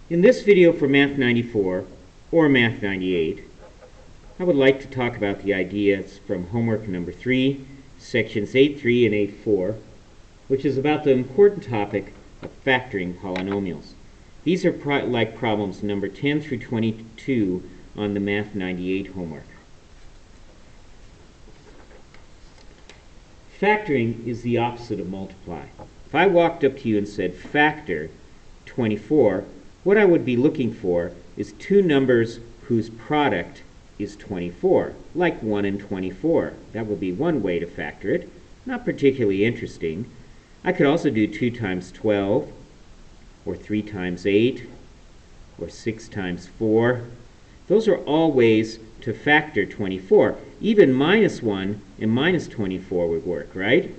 In this video for Math 94 or Math 98, I would like to talk about the ideas from homework number 3, sections 8.3 and 8.4, which is about the important topic of factoring polynomials. These are like problems number 10 through 22 on the Math 98 homework. Factoring is the opposite of multiply. If I walked up to you and said factor 24, what I would be looking for is two numbers whose product is 24, like 1 and 24. That would be one way to factor it. Not particularly interesting. I could also do 2 times 12, or 3 times 8, or 6 times 4. Those are all ways to factor 24. Even minus 1 and minus 24 would work, right?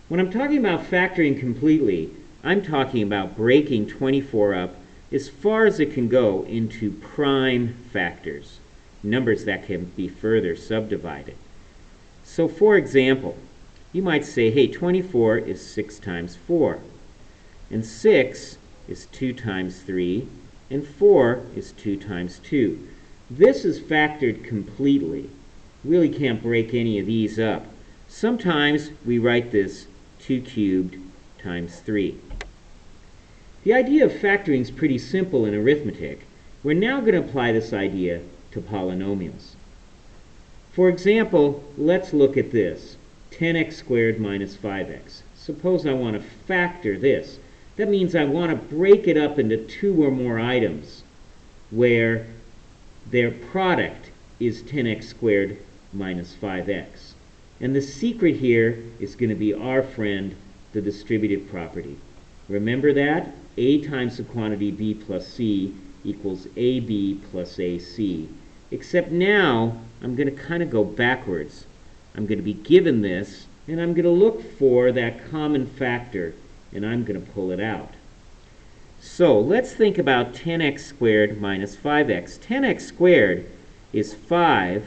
When I'm talking about factoring completely, I'm talking about breaking 24 up as far as it can go into prime factors, numbers that can be further subdivided. So for example, you might say, hey, 24 is 6 times 4, and 6 is 2 times 3, and 4 is 2 times 2. This is factored completely. Really can't break any of these up. Sometimes we write this 2 cubed times 3. The idea of factoring is pretty simple in arithmetic. We're now going to apply this idea to polynomials. For example, let's look at this, 10x squared minus 5x. Suppose I want to factor this. That means I want to break it up into 2 or more items where their product is 10x squared minus 5x. And the secret here is going to be our friend, the distributive property. Remember that? A times the quantity b plus c equals ab plus ac. Except now, I'm going to kind of go backwards. I'm going to be given this, and I'm going to look for that common factor, and I'm going to pull it out. So let's think about 10x squared minus 5x. 10x squared is 5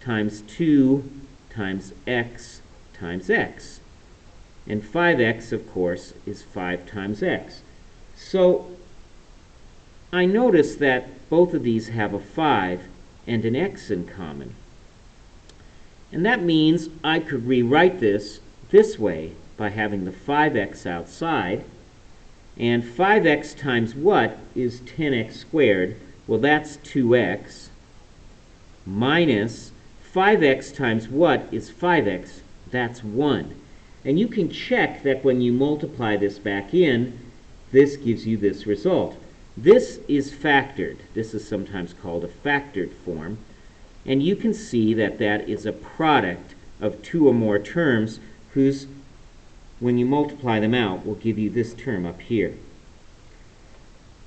times 2 times x times x. And 5x, of course, is 5 times x. So I notice that both of these have a 5 and an x in common. And that means I could rewrite this way by having the 5x outside. And 5x times what is 10x squared? Well, that's 2x minus 5x times what is 5x? That's 1. And you can check that when you multiply this back in, this gives you this result. This is factored. This is sometimes called a factored form. And you can see that that is a product of 2 or more terms whose, when you multiply them out, will give you this term up here.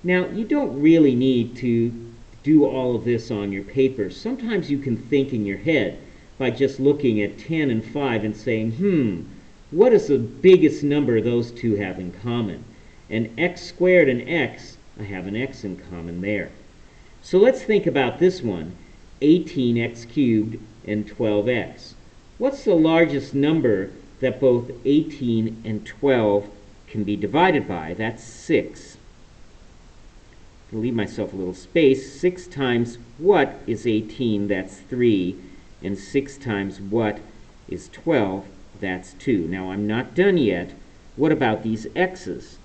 Now, you don't really need to do all of this on your paper. Sometimes you can think in your head by just looking at 10 and 5 and saying, what is the biggest number those two have in common? And x squared and x, I have an x in common there. So let's think about this one, 18x cubed and 12x. What's the largest number that both 18 and 12 can be divided by? That's 6. I'll leave myself a little space. 6 times what is 18? That's 3. And 6 times what is 12? That's 2. Now, I'm not done yet. What about these x's?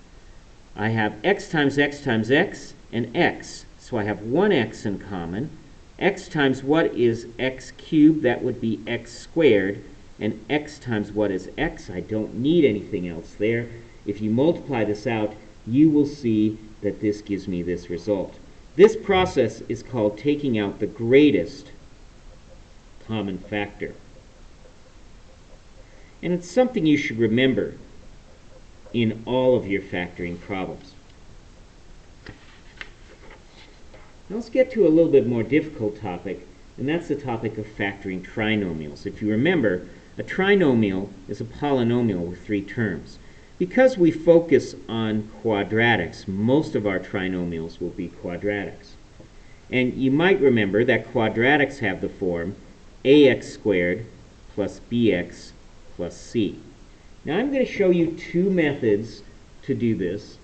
I have x times x times x and x. So I have one x in common. X times what is x cubed? That would be x squared. And x times what is x? I don't need anything else there. If you multiply this out, you will see that this gives me this result. This process is called taking out the greatest common factor. And it's something you should remember in all of your factoring problems. Now let's get to a little bit more difficult topic, and that's the topic of factoring trinomials. If you remember, a trinomial is a polynomial with 3 terms. Because we focus on quadratics, most of our trinomials will be quadratics. And you might remember that quadratics have the form ax squared plus bx plus c. Now I'm going to show you 2 methods to do this.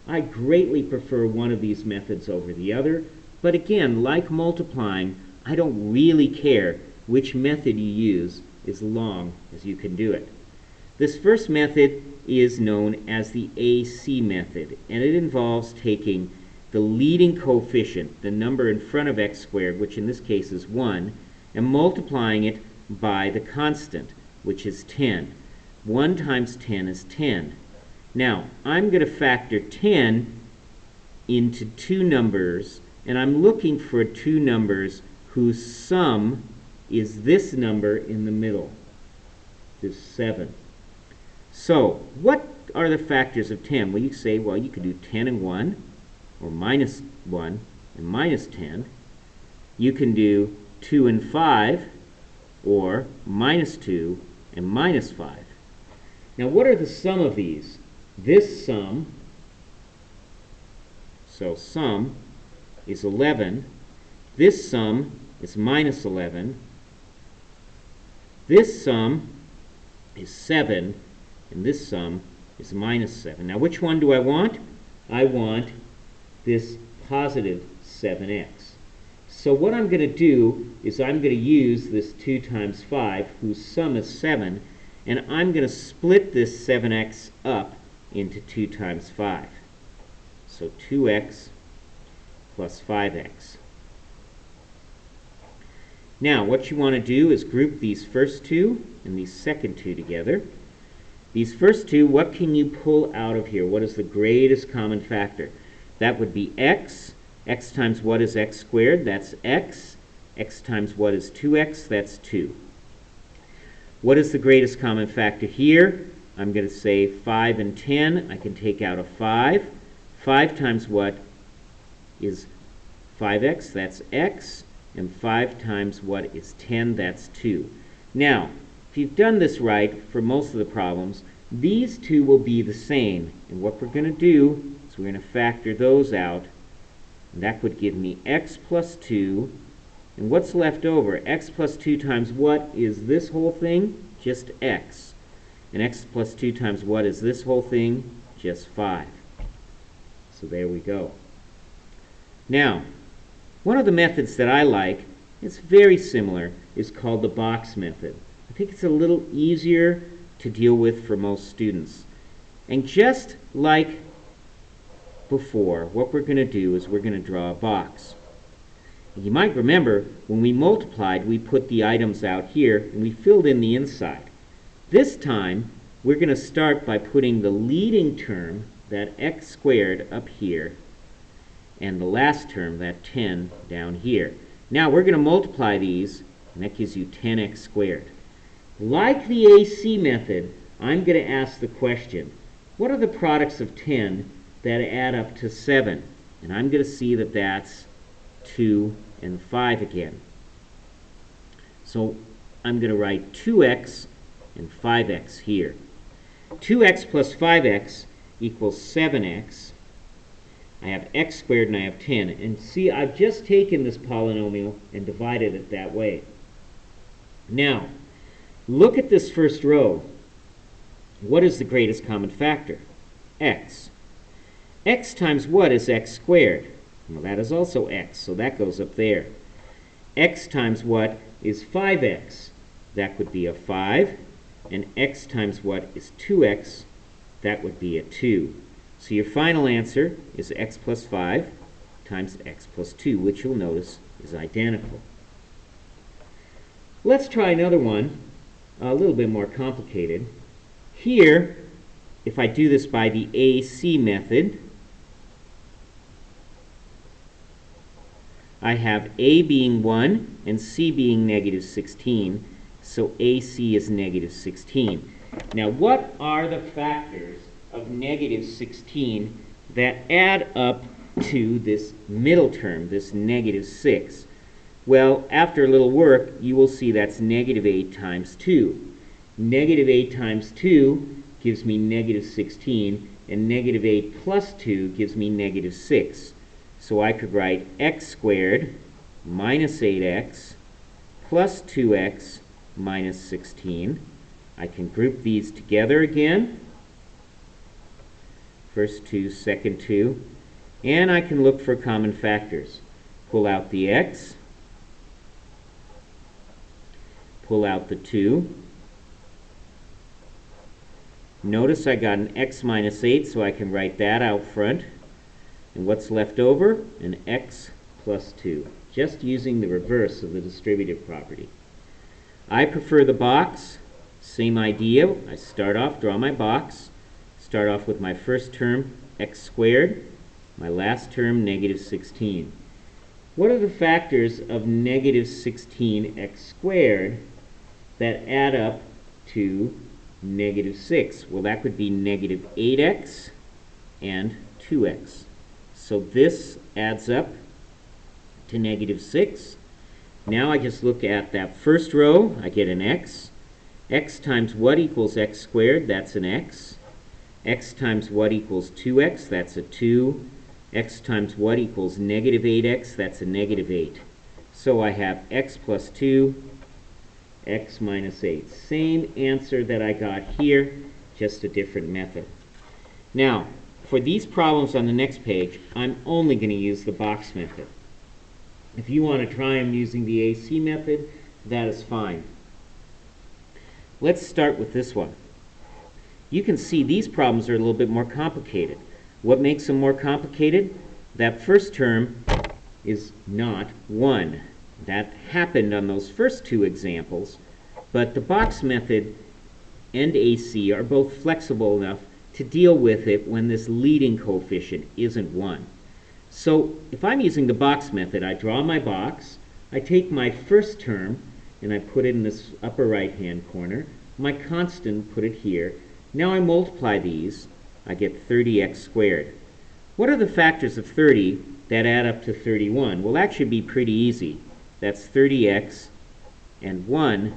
I greatly prefer one of these methods over the other, but again, like multiplying, I don't really care which method you use as long as you can do it. This first method is known as the AC method, and it involves taking the leading coefficient, the number in front of x squared, which in this case is 1, and multiplying it by the constant, which is 10. 1 times 10 is 10. Now, I'm going to factor 10 into two numbers, and I'm looking for two numbers whose sum is this number in the middle, this 7. So, what are the factors of 10? Well, you say, well, you could do 10 and 1, or minus 1 and minus 10. You can do 2 and 5, or minus 2 and minus 5. Now, what are the sum of these? This sum, so sum is 11. This sum is minus 11. This sum is 7. And this sum is minus 7. Now, which one do I want? I want this positive 7x. So what I'm going to do is I'm going to use this 2 times 5, whose sum is 7, and I'm going to split this 7x up into 2 times 5. So 2x plus 5x. Now, what you want to do is group these first two and these second two together. These first two, what can you pull out of here? What is the greatest common factor? That would be x. X times what is x squared? That's x. X times what is 2x? That's 2. What is the greatest common factor here? I'm going to say 5 and 10. I can take out a 5. 5 times what is 5x? That's x. And 5 times what is 10? That's 2. Now, if you've done this right for most of the problems, these two will be the same. And what we're going to do is we're going to factor those out. And that would give me x plus 2. And what's left over? X plus 2 times what is this whole thing? Just x. And x plus 2 times what is this whole thing? Just 5. So there we go. Now, one of the methods that I like, it's very similar, is called the box method. I think it's a little easier to deal with for most students. And just like before, what we're going to do is we're going to draw a box. And you might remember when we multiplied, we put the items out here and we filled in the inside. This time, we're going to start by putting the leading term, that x squared, up here, and the last term, that 10, down here. Now we're going to multiply these, and that gives you 10x squared. Like the AC method, I'm going to ask the question, what are the products of 10 that add up to 7? And I'm going to see that that's 2 and 5 again. So I'm going to write 2x and 5x here. 2x plus 5x equals 7x. I have x squared and I have 10. And see, I've just taken this polynomial and divided it that way. Now, look at this first row. What is the greatest common factor? X. X times what is x squared? Well, that is also x, so that goes up there. X times what is 5x? That would be a 5. And x times what is 2x? That would be a 2. So your final answer is x plus 5 times x plus 2, which you'll notice is identical. Let's try another one, a little bit more complicated. Here, if I do this by the AC method, I have a being 1 and c being negative 16, so AC is negative 16. Now, what are the factors of negative 16 that add up to this middle term, this negative 6? Well, after a little work, you will see that's negative 8 times 2. Negative 8 times 2 gives me negative 16, and negative 8 plus 2 gives me negative 6. So I could write x squared minus 8x plus 2x minus 16. I can group these together again. First 2, second 2. And I can look for common factors. Pull out the x. Pull out the 2. Notice I got an x minus 8, so I can write that out front. And what's left over? An x plus 2. Just using the reverse of the distributive property. I prefer the box. Same idea. I start off, draw my box. Start off with my first term, x squared. My last term, negative 16. What are the factors of negative 16x squared that add up to negative 6? Well, that would be negative 8x and 2x. So this adds up to negative 6. Now I just look at that first row. I get an x. X times what equals x squared? That's an x. X times what equals 2x? That's a 2. X times what equals negative 8x? That's a negative 8. So I have x plus 2, x minus 8. Same answer that I got here, just a different method. Now, for these problems on the next page, I'm only going to use the box method. If you want to try them using the AC method, that is fine. Let's start with this one. You can see these problems are a little bit more complicated. What makes them more complicated? That first term is not 1. That happened on those first two examples, but the box method and AC are both flexible enough to deal with it when this leading coefficient isn't 1. So if I'm using the box method, I draw my box, I take my first term, and I put it in this upper right-hand corner. My constant, put it here. Now I multiply these. I get 30x squared. What are the factors of 30 that add up to 31? Well, that should be pretty easy. That's 30x and 1x.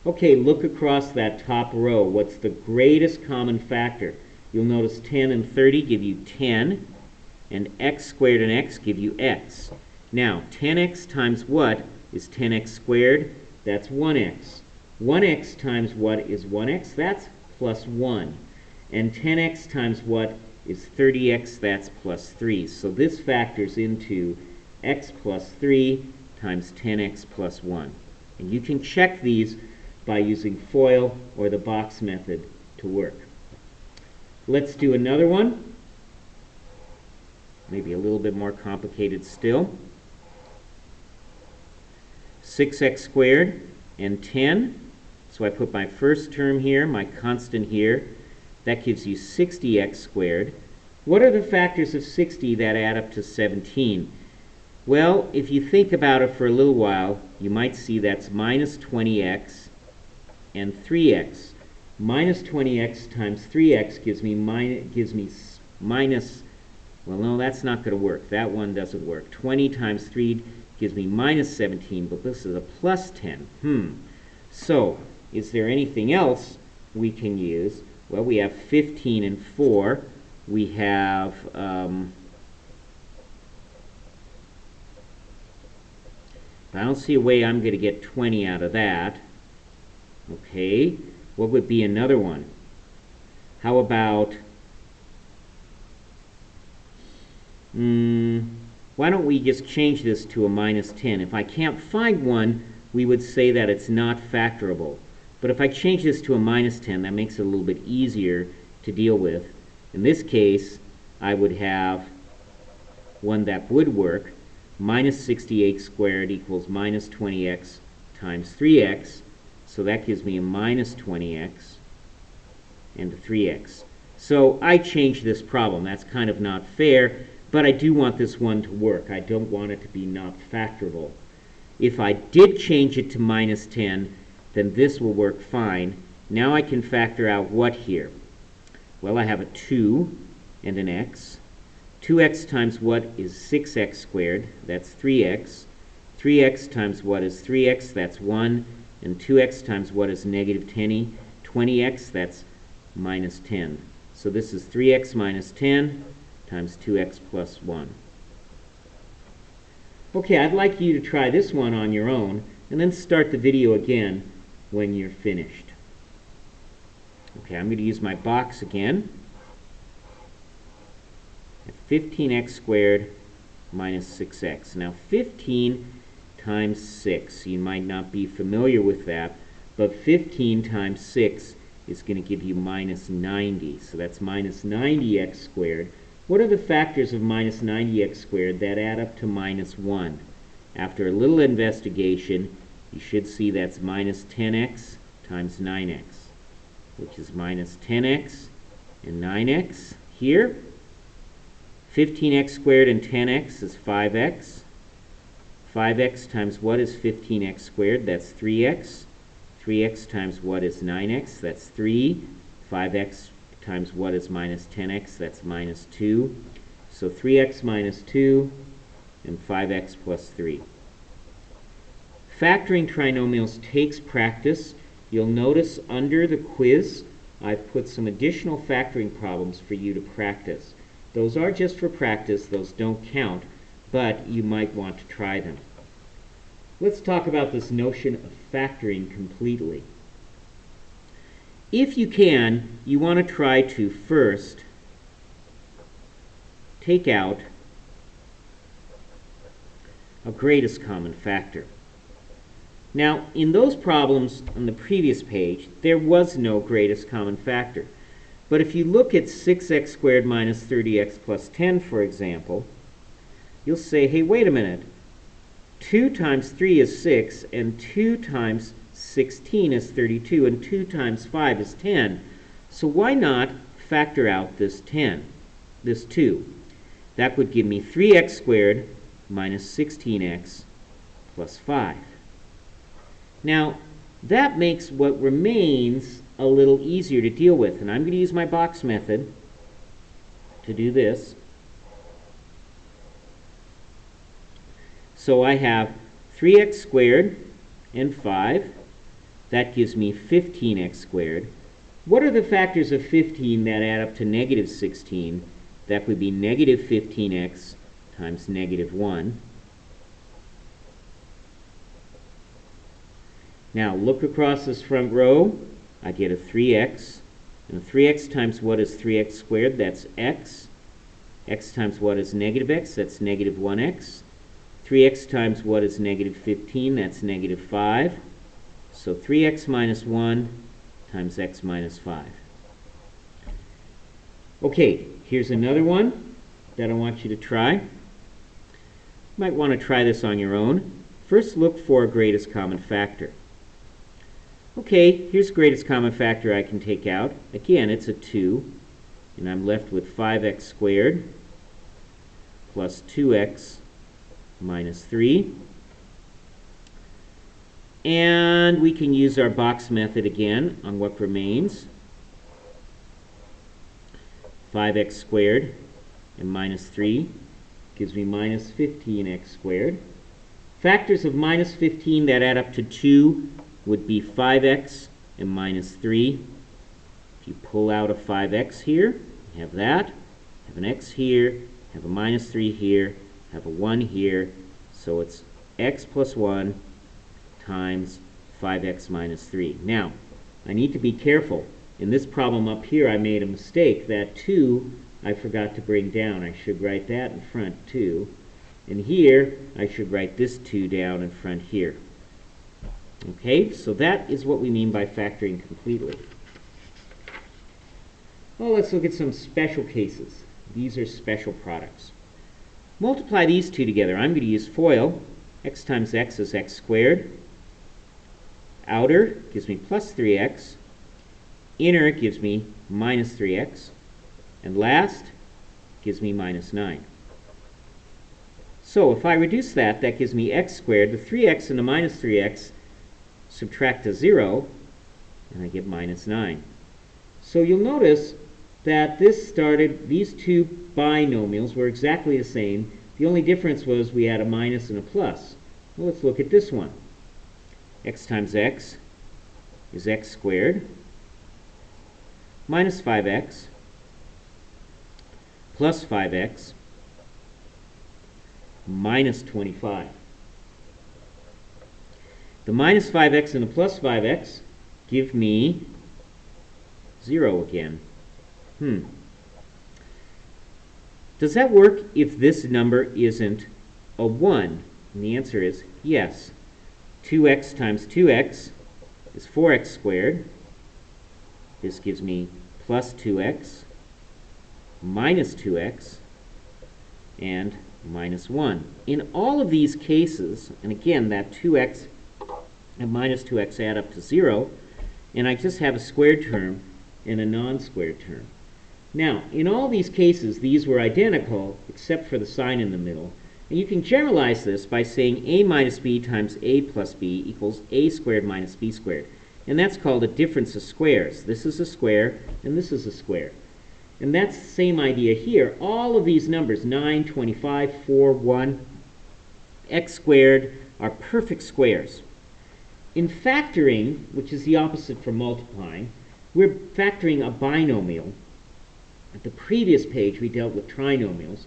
Okay, look across that top row. What's the greatest common factor? You'll notice 10 and 30 give you 10, and x squared and x give you x. Now, 10x times what is 10x squared? That's 1x. 1x times what is 1x? That's plus 1. And 10x times what is 30x? That's plus 3. So this factors into x plus 3 times 10x plus 1. And you can check these by using FOIL or the box method to work. Let's do another one. Maybe a little bit more complicated still. 6x squared and 10. So I put my first term here, my constant here. That gives you 60x squared. What are the factors of 60 that add up to 17? Well, if you think about it for a little while, you might see that's minus 20x and 3x. Minus 20x times 3x gives me minus, well, no, that's not going to work. That one doesn't work. 20 times 3 gives me minus 17, but this is a plus 10. So, is there anything else we can use? Well, we have 15 and 4. We have I don't see a way I'm going to get 20 out of that. Okay, what would be another one? How about, why don't we just change this to a minus 10? If I can't find one, we would say that it's not factorable. But if I change this to a minus 10, that makes it a little bit easier to deal with. In this case, I would have one that would work. Minus 68 squared equals minus 20x times 3x. So that gives me a minus 20x and a 3x. So I changed this problem. That's kind of not fair, but I do want this one to work. I don't want it to be not factorable. If I did change it to minus 10, then this will work fine. Now I can factor out what here? Well, I have a 2 and an x. 2x times what is 6x squared? That's 3x. 3x times what is 3x? That's 1. And 2x times what is negative 20x? That's minus 10. So this is 3x minus 10 times 2x plus 1. Okay, I'd like you to try this one on your own, and then start the video again when you're finished. Okay, I'm going to use my box again. 15x squared minus 6x. Now 15 times 6, you might not be familiar with that, but 15 times 6 is going to give you minus 90. So that's minus 90x squared. What are the factors of minus 90x squared that add up to minus 1? After a little investigation, you should see that's minus 10x times 9x, which is minus 10x and 9x here. 15x squared and 10x is 5x. 5x times what is 15x squared? That's 3x. 3x times what is 9x? That's 3. 5x times what is minus 10x? That's minus 2. So 3x minus 2 and 5x plus 3. Factoring trinomials takes practice. You'll notice under the quiz I've put some additional factoring problems for you to practice. Those are just for practice. Those don't count, but you might want to try them. Let's talk about this notion of factoring completely. If you can, you want to try to first take out a greatest common factor. Now, in those problems on the previous page, there was no greatest common factor. But if you look at 6x squared minus 30x plus 10, for example, you'll say, hey, wait a minute. 2 times 3 is 6, and 2 times 16 is 32, and 2 times 5 is 10. So why not factor out this 10, this 2? That would give me 3x squared minus 16x plus 5. Now, that makes what remains a little easier to deal with, and I'm going to use my box method to do this. So I have 3x squared and 5. That gives me 15x squared. What are the factors of 15 that add up to negative 16? That would be negative 15x times negative 1. Now look across this front row. I get a 3x. And 3x times what is 3x squared? That's x. X times what is negative x? That's negative 1x. 3x times what is negative 15? That's negative 5. So 3x minus 1 times x minus 5. Okay, here's another one that I want you to try. You might want to try this on your own. First, look for a greatest common factor. Okay, here's greatest common factor I can take out. Again, it's a 2, and I'm left with 5x squared plus 2x minus 3. And we can use our box method again on what remains. 5x squared and minus 3 gives me minus 15x squared. Factors of minus 15 that add up to 2 would be 5x and minus 3. If you pull out a 5x here, you have that. Have an x here, have a minus 3 here, have a 1 here. So it's x plus 1 times 5x minus 3. Now, I need to be careful. In this problem up here, I made a mistake. That 2, I forgot to bring down. I should write that in front, 2. And here, I should write this 2 down in front here. Okay, so that is what we mean by factoring completely. Well, let's look at some special cases. These are special products. Multiply these two together. I'm going to use FOIL. X times x is x squared. Outer gives me plus 3x. Inner gives me minus 3x. And last gives me minus 9. So if I reduce that, that gives me x squared. The 3x and the minus 3x subtract to 0, and I get minus 9. So you'll notice that these two binomials were exactly the same. The only difference was we had a minus and a plus. Well, let's look at this one. X times x is x squared minus 5x plus 5x minus 25. The minus 5x and the plus 5x give me 0 again. Does that work if this number isn't a 1? And the answer is yes. 2x times 2x is 4x squared. This gives me plus 2x, minus 2x, and minus 1. In all of these cases, and again, that 2x and minus 2x add up to 0, and I just have a squared term and a non-squared term. Now, in all these cases, these were identical except for the sign in the middle. And you can generalize this by saying a minus b times a plus b equals a squared minus b squared. And that's called a difference of squares. This is a square, and this is a square. And that's the same idea here. All of these numbers, 9, 25, 4, 1, x squared, are perfect squares. In factoring, which is the opposite from multiplying, we're factoring a binomial. At the previous page, we dealt with trinomials.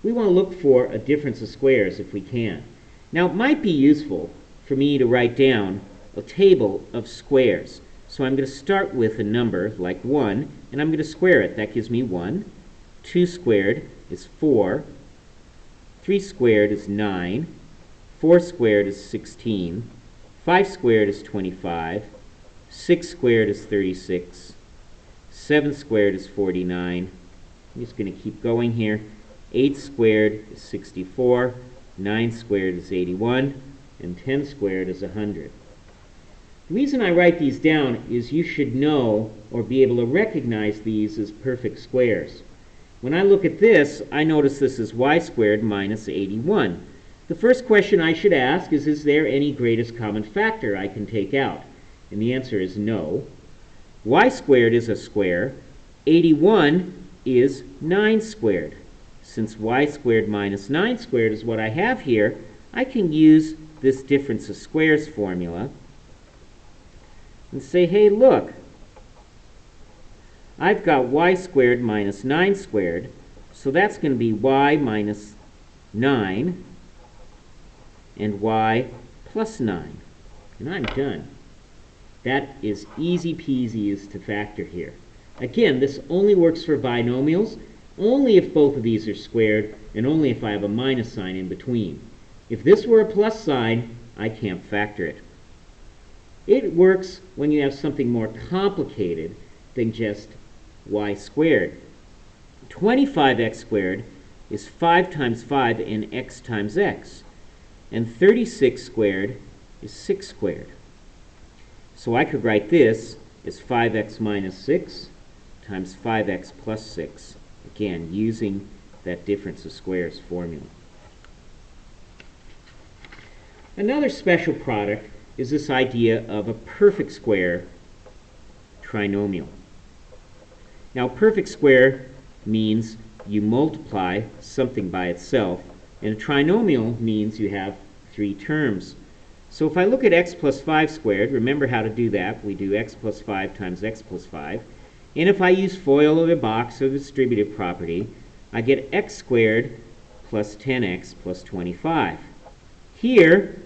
We want to look for a difference of squares if we can. Now, it might be useful for me to write down a table of squares. So I'm going to start with a number like 1, and I'm going to square it. That gives me 1. 2 squared is 4. 3 squared is 9. 4 squared is 16. 5 squared is 25. 6 squared is 36. 7 squared is 49. I'm just going to keep going here. 8 squared is 64. 9 squared is 81. And 10 squared is 100. The reason I write these down is you should know or be able to recognize these as perfect squares. When I look at this, I notice this is y squared minus 81. The first question I should ask is there any greatest common factor I can take out? And the answer is no. Y squared is a square. 81 is 9 squared. Since y squared minus 9 squared is what I have here, I can use this difference of squares formula and say, hey, look, I've got y squared minus 9 squared, so that's going to be y minus 9 and y plus 9. And I'm done. That is easy peasy as to factor here. Again, this only works for binomials, only if both of these are squared, and only if I have a minus sign in between. If this were a plus sign, I can't factor it. It works when you have something more complicated than just y squared. 25x squared is 5 times 5 and x times x. And 36 squared is 6 squared. So I could write this as 5x minus 6 times 5x plus 6. Again, using that difference of squares formula. Another special product is this idea of a perfect square trinomial. Now, perfect square means you multiply something by itself, and a trinomial means you have 3 terms. So if I look at x plus 5 squared, remember how to do that. We do x plus 5 times x plus 5. And if I use FOIL or the box or the distributive property, I get x squared plus 10x plus 25. Here,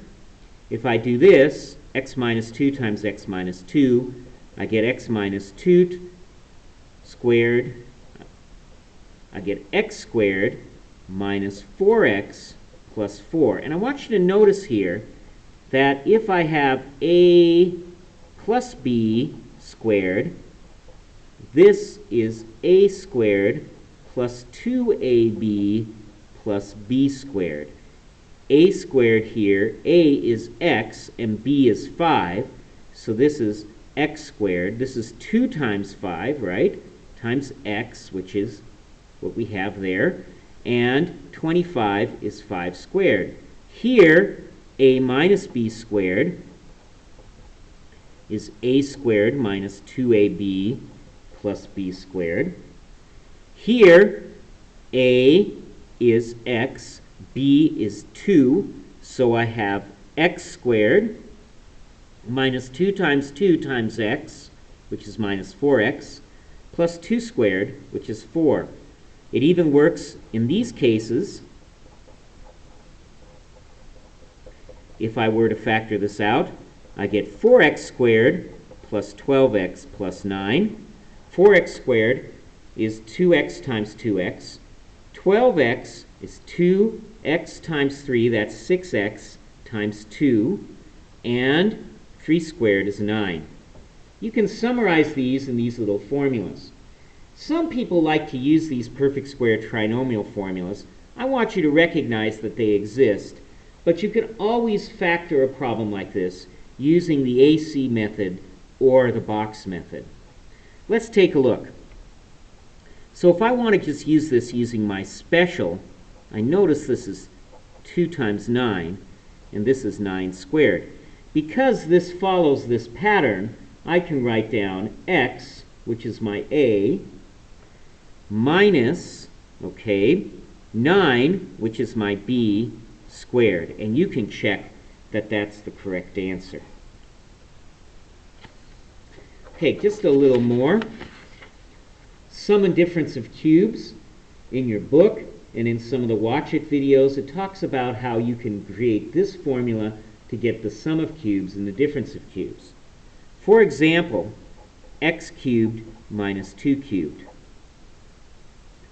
if I do this, x minus 2 times x minus 2, I get x minus 2 squared. I get x squared minus 4x plus 4. And I want you to notice here that if I have a plus b squared, this is a squared plus 2ab plus b squared. A squared here, a is x and b is 5, so this is x squared. This is 2 times 5, right, times x, which is what we have there, and 25 is 5 squared. Here, a minus b squared is a squared minus 2ab plus b squared. Here, a is x, b is 2, so I have x squared minus 2 times x, which is minus 4x, plus 2 squared, which is 4. It even works in these cases. If I were to factor this out, I get 4x squared plus 12x plus 9. 4x squared is 2x times 2x. 12x is 2x times 3, that's 6x times 2. And 3 squared is 9. You can summarize these in these little formulas. Some people like to use these perfect square trinomial formulas. I want you to recognize that they exist, but you can always factor a problem like this using the AC method or the box method. Let's take a look. So if I want to just use this using my special, I notice this is 2 times 9, and this is 9 squared. Because this follows this pattern, I can write down x, which is my a, minus, 9, which is my b, squared. And you can check that that's the correct answer. Okay, just a little more. Sum and difference of cubes. In your book and in some of the Watch It videos, it talks about how you can create this formula to get the sum of cubes and the difference of cubes. For example, x cubed minus 2 cubed.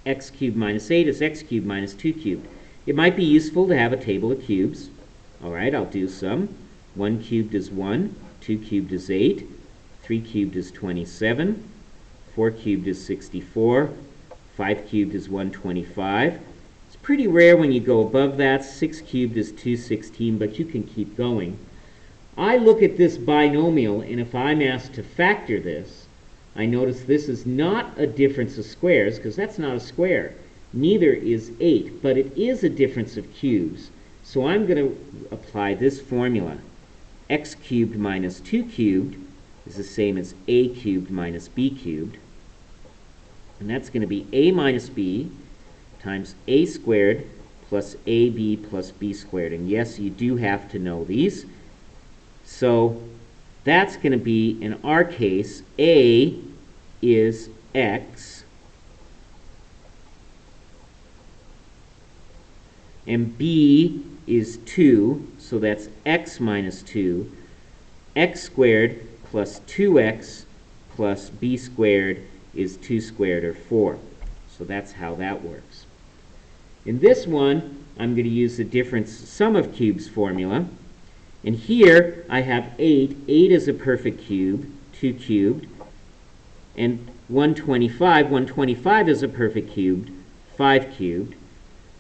X cubed minus 8 is x cubed minus 2 cubed. It might be useful to have a table of cubes. All right, I'll do some. 1 cubed is 1, 2 cubed is 8, 3 cubed is 27, 4 cubed is 64, 5 cubed is 125. It's pretty rare when you go above that. 6 cubed is 216, but you can keep going. I look at this binomial, and if I'm asked to factor this, I notice this is not a difference of squares, because that's not a square. Neither is 8, but it is a difference of cubes. So I'm going to apply this formula. X cubed minus 2 cubed is the same as a cubed minus b cubed. And that's going to be a minus b times a squared plus ab plus b squared. And yes, you do have to know these. So that's going to be, in our case, a is x, and b is 2, so that's x minus 2. X squared plus 2x plus b squared is 2 squared, or 4. So that's how that works. In this one, I'm going to use the difference sum of cubes formula. And here I have 8. 8 is a perfect cube, 2 cubed. And 125. 125 is a perfect cube, 5 cubed.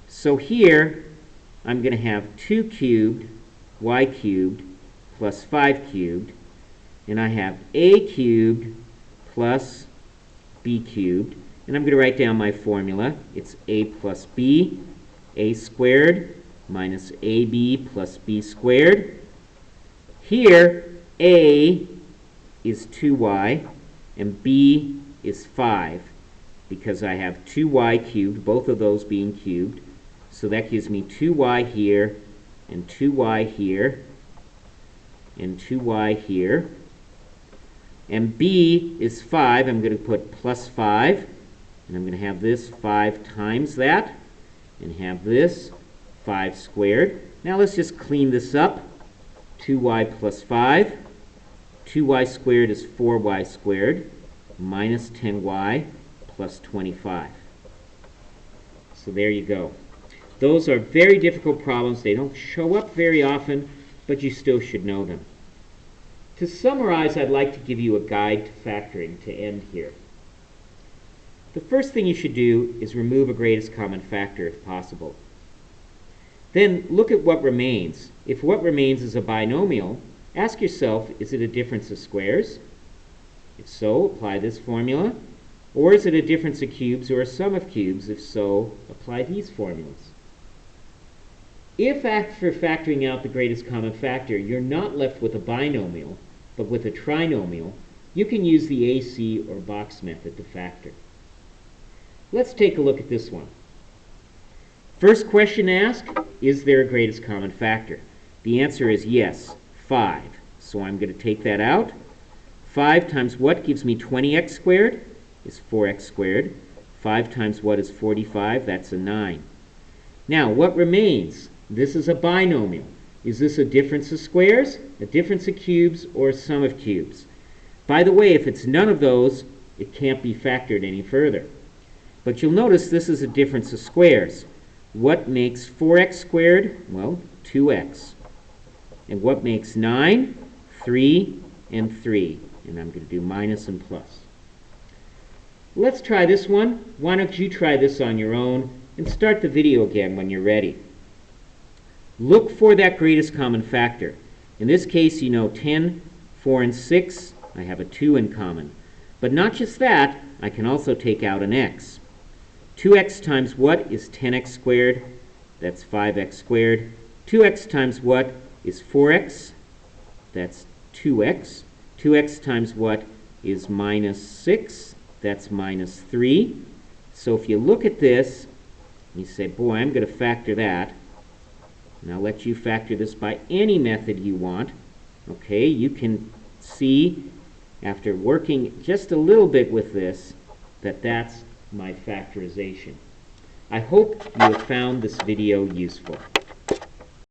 So here I'm going to have 2 cubed y cubed plus 5 cubed. And I have a cubed plus b cubed. And I'm going to write down my formula. It's a plus b, a squared minus ab plus b squared. Here, a is 2y and b is 5, because I have 2y cubed, both of those being cubed. So that gives me 2y here, and 2y here, and 2y here. And b is 5. I'm going to put plus 5. And I'm going to have this 5 times that, and have this 5 squared. Now let's just clean this up. 2y plus 5. 2y squared is 4y squared, minus 10y plus 25. So there you go. Those are very difficult problems. They don't show up very often, but you still should know them. To summarize, I'd like to give you a guide to factoring to end here. The first thing you should do is remove a greatest common factor if possible. Then look at what remains. If what remains is a binomial, ask yourself, is it a difference of squares? If so, apply this formula. Or is it a difference of cubes or a sum of cubes? If so, apply these formulas. If after factoring out the greatest common factor, you're not left with a binomial, but with a trinomial, you can use the AC or box method to factor. Let's take a look at this one. First question asked, is there a greatest common factor? The answer is yes, 5. So I'm going to take that out. 5 times what gives me 20x squared? Is 4x squared. 5 times what is 45? That's a 9. Now, what remains? This is a binomial. Is this a difference of squares, a difference of cubes, or a sum of cubes? By the way, if it's none of those, It can't be factored any further. But you'll notice this is a difference of squares. What makes 4x squared? Well, 2x. And what makes 9? 3 and 3. And I'm going to do minus and plus. Let's try this one. Why don't you try this on your own and start the video again when you're ready. Look for that greatest common factor. In this case, you know 10, 4, and 6. I have a 2 in common. But not just that, I can also take out an x. 2x times what is 10x squared? That's 5x squared. 2x times what is 4x? That's 2x. 2x times what is minus 6? That's minus 3. So if you look at this, you say, boy, I'm going to factor that. And I'll let you factor this by any method you want. Okay, you can see, after working just a little bit with this, that that's my factorization. I hope you have found this video useful.